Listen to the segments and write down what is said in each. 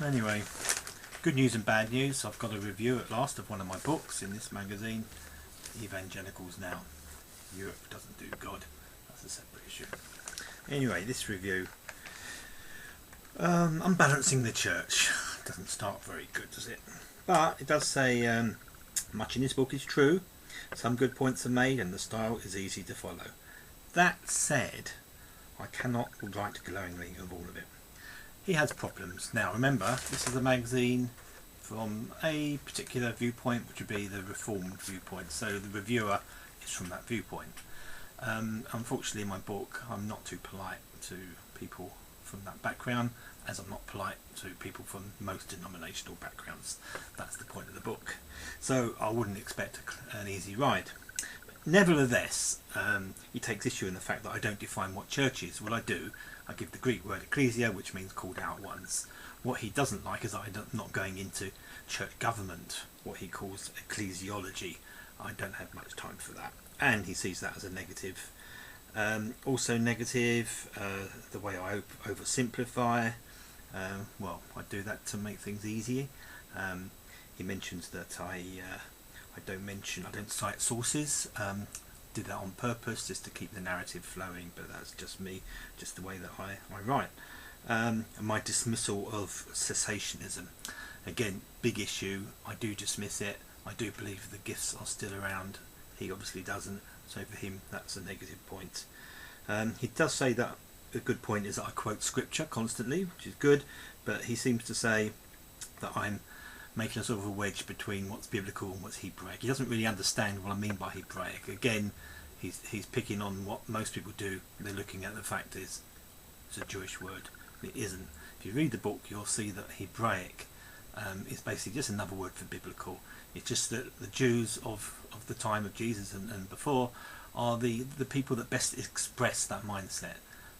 Anyway, good news and bad news. I've got a review at last of one of my books in this magazine, Evangelicals Now. Europe Doesn't Do God. That's a separate issue. Anyway, this review, Unbalancing the Church. Doesn't start very good, does it? But it does say much in this book is true. Some good points are made and the style is easy to follow. That said, I cannot write glowingly of all of it. He has problems. Now remember, this is a magazine from a particular viewpoint, which would be the Reformed viewpoint, so the reviewer is from that viewpoint. Unfortunately in my book I'm not too polite to people from that background, as I'm not polite to people from most denominational backgrounds. That's the point of the book. So I wouldn't expect an easy ride. Nevertheless, he takes issue in the fact that I don't define what church is. What I do, I give the Greek word ecclesia, which means called out ones. What he doesn't like is that I'm not going into church government, what he calls ecclesiology. I don't have much time for that. And he sees that as a negative. Also negative, the way I oversimplify. Well, I do that to make things easier. He mentions that I don't cite sources. Did that on purpose just to keep the narrative flowing, but that's just me, just the way that I write. And my dismissal of cessationism, again, big issue. I do dismiss it. I do believe the gifts are still around. He obviously doesn't, so for him that's a negative point. He does say that a good point is that I quote scripture constantly, which is good, but he seems to say that I'm making a sort of a wedge between what's biblical and what's Hebraic. He doesn't really understand what I mean by Hebraic. Again, he's picking on what most people do. They're looking at the fact is it's a Jewish word. It isn't. If you read the book, you'll see that Hebraic is basically just another word for biblical. It's just that the Jews of the time of Jesus and before are the people that best express that mindset.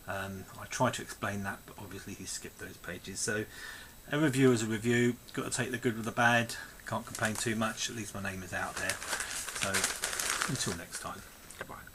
I try to explain that, but obviously he skipped those pages. So a review is a review. Got to take the good with the bad. Can't complain too much. At least my name is out there. So until next time, goodbye.